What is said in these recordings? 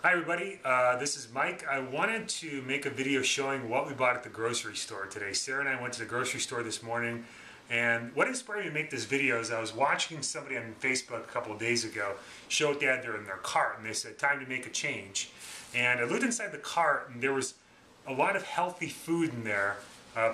Hi everybody, this is Mike. I wanted to make a video showing what we bought at the grocery store today. Sarah and I went to the grocery store this morning, and what inspired me to make this video is I was watching somebody on Facebook a couple of days ago show what they had there in their cart, and they said time to make a change. And I looked inside the cart and there was a lot of healthy food in there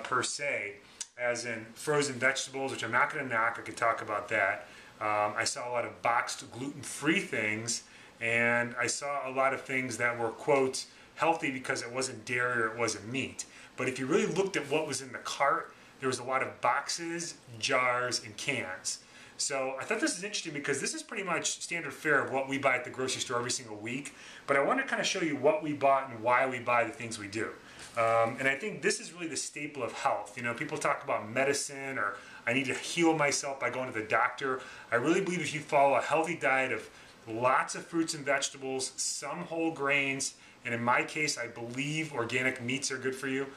per se, as in frozen vegetables, which I'm not going to knock. I could talk about that. I saw a lot of boxed gluten-free things, and I saw a lot of things that were, quote, healthy because it wasn't dairy or it wasn't meat. But if you really looked at what was in the cart, there was a lot of boxes, jars, and cans. So I thought this is interesting because this is pretty much standard fare of what we buy at the grocery store every single week. But I want to kind of show you what we bought and why we buy the things we do. And I think this is really the staple of health. You know, people talk about medicine or I need to heal myself by going to the doctor. I really believe if you follow a healthy diet of lots of fruits and vegetables, some whole grains, and in my case, I believe organic meats are good for you.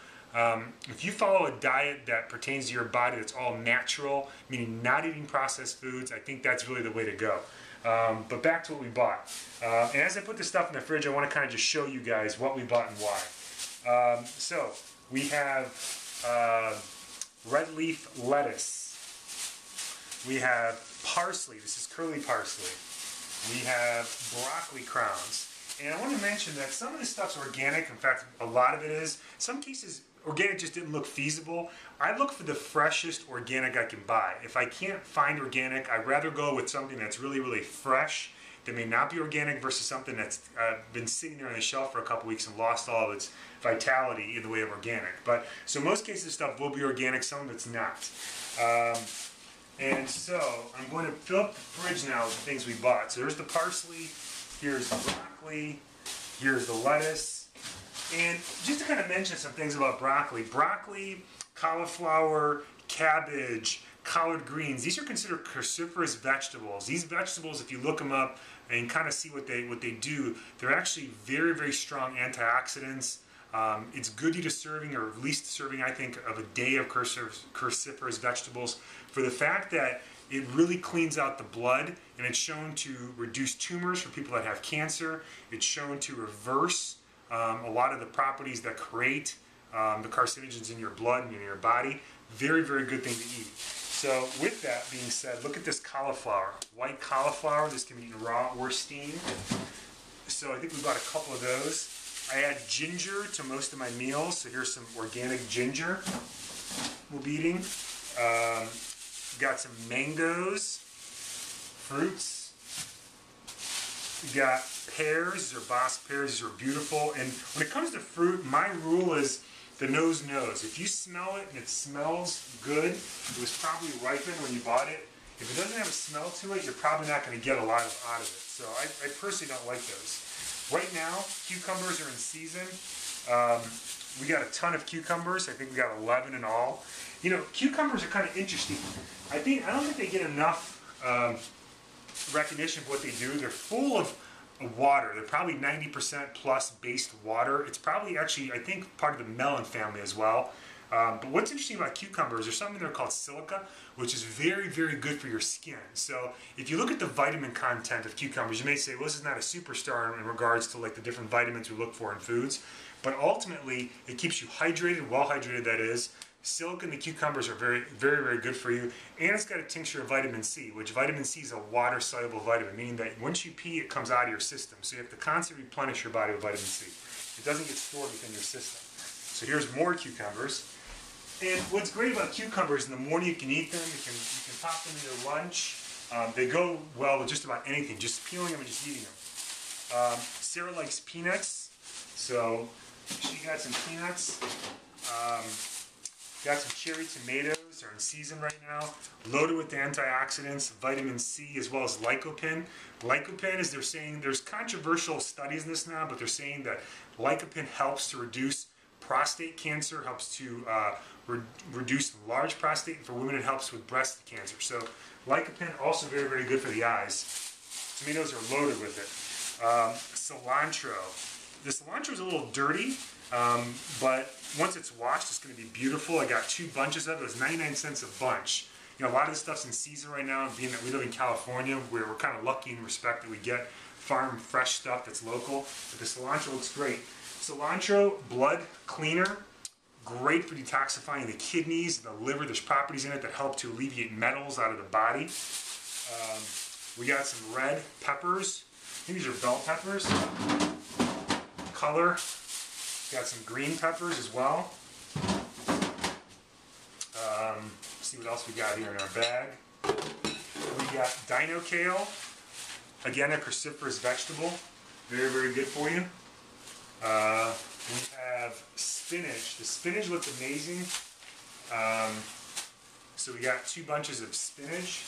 If you follow a diet that pertains to your body that's all natural, meaning not eating processed foods, I think that's really the way to go. But back to what we bought. And as I put this stuff in the fridge, I want to kind of just show you guys what we bought and why. So we have red leaf lettuce. We have parsley. This is curly parsley. We have broccoli crowns. And I want to mention that some of this stuff's organic. In fact, a lot of it is. In some cases, organic just didn't look feasible. I look for the freshest organic I can buy. If I can't find organic, I'd rather go with something that's really, really fresh, that may not be organic, versus something that's been sitting there on the shelf for a couple weeks and lost all of its vitality in the way of organic. But so most cases of stuff will be organic, some of it's not. And so I'm going to fill up the fridge now with the things we bought. So there's the parsley, here's the broccoli, here's the lettuce. And just to kind of mention some things about broccoli. Broccoli, cauliflower, cabbage, collard greens, these are considered cruciferous vegetables. These vegetables, if you look them up and kind of see what they do, they're actually very, very strong antioxidants. It's good to eat a serving, or at least a serving, I think, of a day of cruciferous vegetables, for the fact that it really cleans out the blood, and it's shown to reduce tumors for people that have cancer. It's shown to reverse a lot of the properties that create the carcinogens in your blood and in your body. Very, very good thing to eat. So with that being said, look at this cauliflower. White cauliflower, this can be eaten raw or steamed. So I think we bought a couple of those. I add ginger to most of my meals, so here's some organic ginger we'll be eating. Got some mangoes, fruits. We got pears, these are Bosc pears, these are beautiful. And when it comes to fruit, my rule is the nose knows. If you smell it and it smells good, it was probably ripened when you bought it. If it doesn't have a smell to it, you're probably not going to get a lot out of it. So I personally don't like those. Right now, cucumbers are in season. We got a ton of cucumbers. I think we got 11 in all. You know, cucumbers are kind of interesting. I don't think they get enough recognition for what they do. They're full of water. They're probably 90% plus based water. It's probably actually, I think, part of the melon family as well. But what's interesting about cucumbers, there's something there called silica, which is very, very good for your skin. So if you look at the vitamin content of cucumbers, you may say, well, this is not a superstar in regards to like the different vitamins we look for in foods. But ultimately, it keeps you hydrated, well hydrated that is. Silica in the cucumbers are very, very, very good for you. And it's got a tincture of vitamin C, which vitamin C is a water-soluble vitamin, meaning that once you pee, it comes out of your system. So you have to constantly replenish your body with vitamin C. It doesn't get stored within your system. So here's more cucumbers. And what's great about cucumbers, in the morning you can eat them, you can pop them in your lunch. They go well with just about anything, just peeling them and just eating them. Sarah likes peanuts, so she got some peanuts. Got some cherry tomatoes, are in season right now, loaded with antioxidants, vitamin C, as well as lycopene. Lycopene, is they're saying, there's controversial studies in this now, but they're saying that lycopene helps to reduce prostate cancer, helps to reduce large prostate, and for women it helps with breast cancer. So lycopene, also very, very good for the eyes. Tomatoes are loaded with it. Cilantro. The cilantro is a little dirty, but once it's washed, it's going to be beautiful. I got 2 bunches of it. It was 99 cents a bunch. You know, a lot of this stuff's in season right now, being that we live in California, where we're kind of lucky in respect that we get farm fresh stuff that's local. But the cilantro looks great. Cilantro, blood cleaner, great for detoxifying the kidneys, the liver. There's properties in it that help to alleviate metals out of the body. We got some red peppers. I think these are bell peppers. Color. Got some green peppers as well. See what else we got here in our bag. We got dino kale. Again, a cruciferous vegetable. Very, very good for you. We have spinach. The spinach looks amazing. So we got 2 bunches of spinach.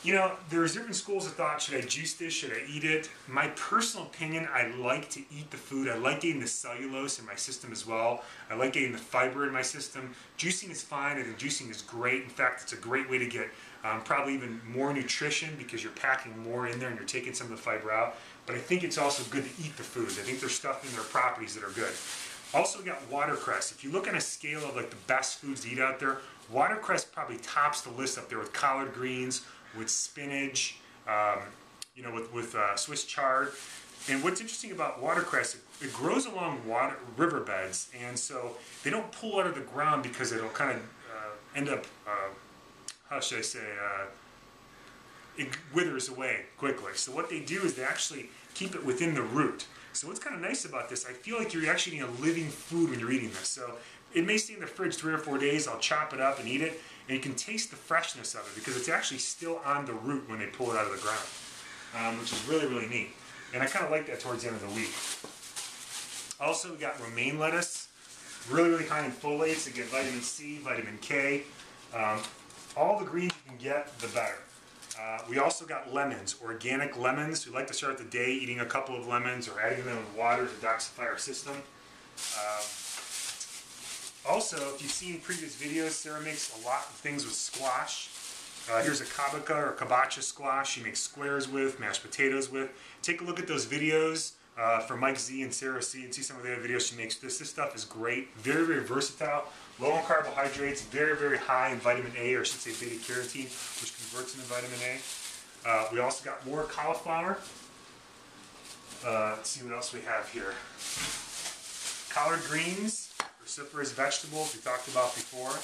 You know, there's different schools of thought. Should I juice this? Should I eat it? My personal opinion, I like to eat the food. I like getting the cellulose in my system as well. I like getting the fiber in my system. Juicing is fine. I think juicing is great. In fact, it's a great way to get probably even more nutrition because you're packing more in there and you're taking some of the fiber out. But I think it's also good to eat the foods. I think there's stuff in their properties that are good. Also, we got watercress. If you look on a scale of like the best foods to eat out there, watercress probably tops the list up there with collard greens, with spinach, you know, with Swiss chard. And what's interesting about watercress, it grows along riverbeds, and so they don't pull out of the ground because it'll kind of end up, how should I say, it withers away quickly. So what they do is they actually keep it within the root. So what's kind of nice about this, I feel like you're actually eating a living food when you're eating this. So it may stay in the fridge 3 or 4 days. I'll chop it up and eat it, and you can taste the freshness of it because it's actually still on the root when they pull it out of the ground, which is really, really neat. And I kind of like that towards the end of the week. Also, we got romaine lettuce, really, really high in folates to get vitamin C, vitamin K. All the greens you can get, the better. We also got lemons, organic lemons. We like to start the day eating a couple of lemons or adding them in water to detoxify our system. Also, if you've seen previous videos, Sarah makes a lot of things with squash. Here's a kabaca or kabacha squash she makes squares with, mashed potatoes with. Take a look at those videos from Mike Z and Sarah C and see some of the other videos she makes. This stuff is great, very, very versatile, low in carbohydrates, very, very high in vitamin A, or I should say beta carotene, which converts into vitamin A. We also got more cauliflower. Let's see what else we have here. Collard greens, cruciferous vegetables we talked about before.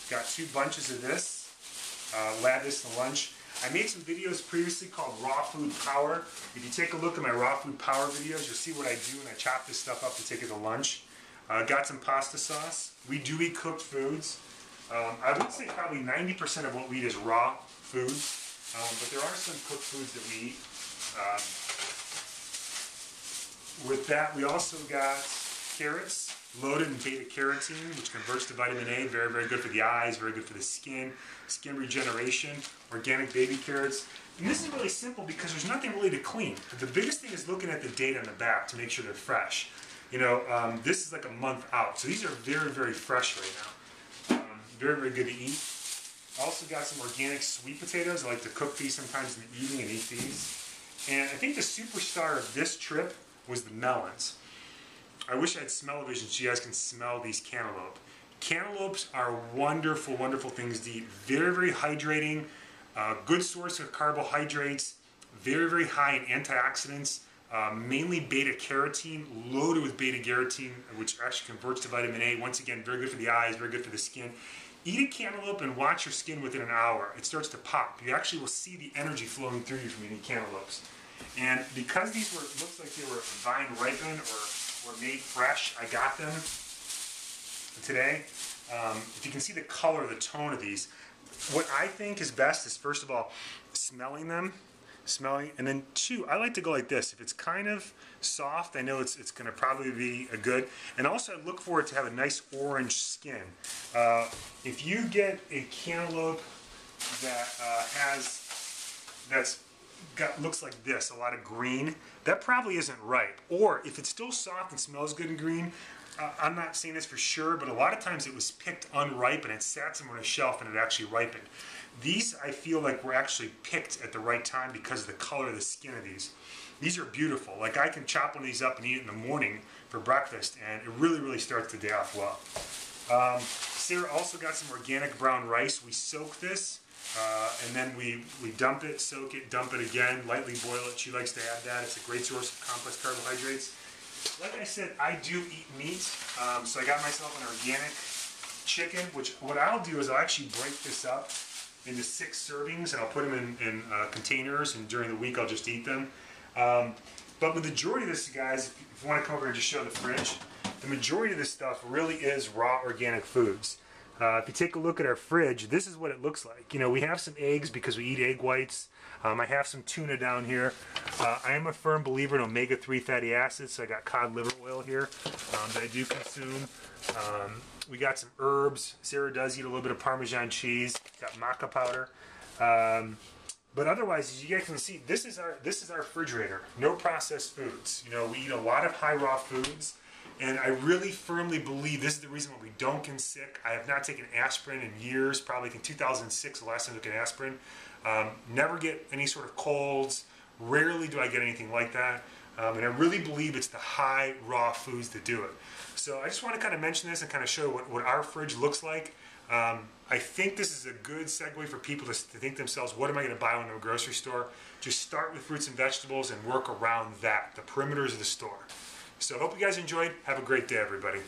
Got 2 bunches of this. We'll add this to lunch. I made some videos previously called Raw Food Power. If you take a look at my Raw Food Power videos, you'll see what I do when I chop this stuff up to take it to lunch. Got some pasta sauce. We do eat cooked foods. I would say probably 90% of what we eat is raw foods, but there are some cooked foods that we eat. With that, we also got carrots, loaded in beta carotene, which converts to vitamin A. Very, very good for the eyes, very good for the skin regeneration. Organic baby carrots. And this is really simple because there's nothing really to clean. The biggest thing is looking at the date on the back to make sure they're fresh. You know, this is like a month out, so these are very, very fresh right now. Very, very good to eat. Also got some organic sweet potatoes. I like to cook these sometimes in the evening and eat these. And I think the superstar of this trip was the melons. I wish I had smell-o-vision so you guys can smell these cantaloupe. Cantaloupes are wonderful, wonderful things to eat. Very, very hydrating, good source of carbohydrates, very, very high in antioxidants, mainly beta carotene, loaded with beta carotene, which actually converts to vitamin A. Once again, very good for the eyes, very good for the skin. Eat a cantaloupe and watch your skin within an hour. It starts to pop. You actually will see the energy flowing through you from eating cantaloupes. And because these were, looks like they were vine ripened or made fresh, I got them today. If you can see the color, the tone of these, what I think is best is, first of all, smelling them, and then 2, I like to go like this. If it's kind of soft, I know it's going to probably be a good. And also, I look for it to have a nice orange skin. If you get a cantaloupe that looks like this, a lot of green, that probably isn't ripe. Or if it's still soft and smells good and green, I'm not saying this for sure, but a lot of times it was picked unripe and it sat somewhere on a shelf and it actually ripened. These, I feel like, were actually picked at the right time because of the color of the skin of these. These are beautiful. Like, I can chop one of these up and eat it in the morning for breakfast, and it really, really starts the day off well. Sarah also got some organic brown rice. We soak this. And then we dump it, soak it, dump it again, lightly boil it. She likes to add that. It's a great source of complex carbohydrates. Like I said, I do eat meat, so I got myself an organic chicken, which what I'll do is I'll actually break this up into 6 servings, and I'll put them in containers, and during the week I'll just eat them. But the majority of this, guys, if you want to come over and just show the fridge, the majority of this stuff really is raw organic foods. If you take a look at our fridge, this is what it looks like. You know, we have some eggs because we eat egg whites. I have some tuna down here. I am a firm believer in omega-3 fatty acids, so I got cod liver oil here that I do consume. We got some herbs. Sarah does eat a little bit of Parmesan cheese. Got maca powder. But otherwise, as you guys can see, this is our refrigerator. No processed foods. You know, we eat a lot of high raw foods. And I really firmly believe this is the reason why we don't get sick. I have not taken aspirin in years, probably in 2006, the last time I took an aspirin. Never get any sort of colds. Rarely do I get anything like that. And I really believe it's the high raw foods that do it. So I just want to kind of mention this and kind of show what our fridge looks like. I think this is a good segue for people to think themselves, what am I going to buy when I'm in a grocery store? Just start with fruits and vegetables and work around that, the perimeters of the store. So I hope you guys enjoyed. Have a great day, everybody.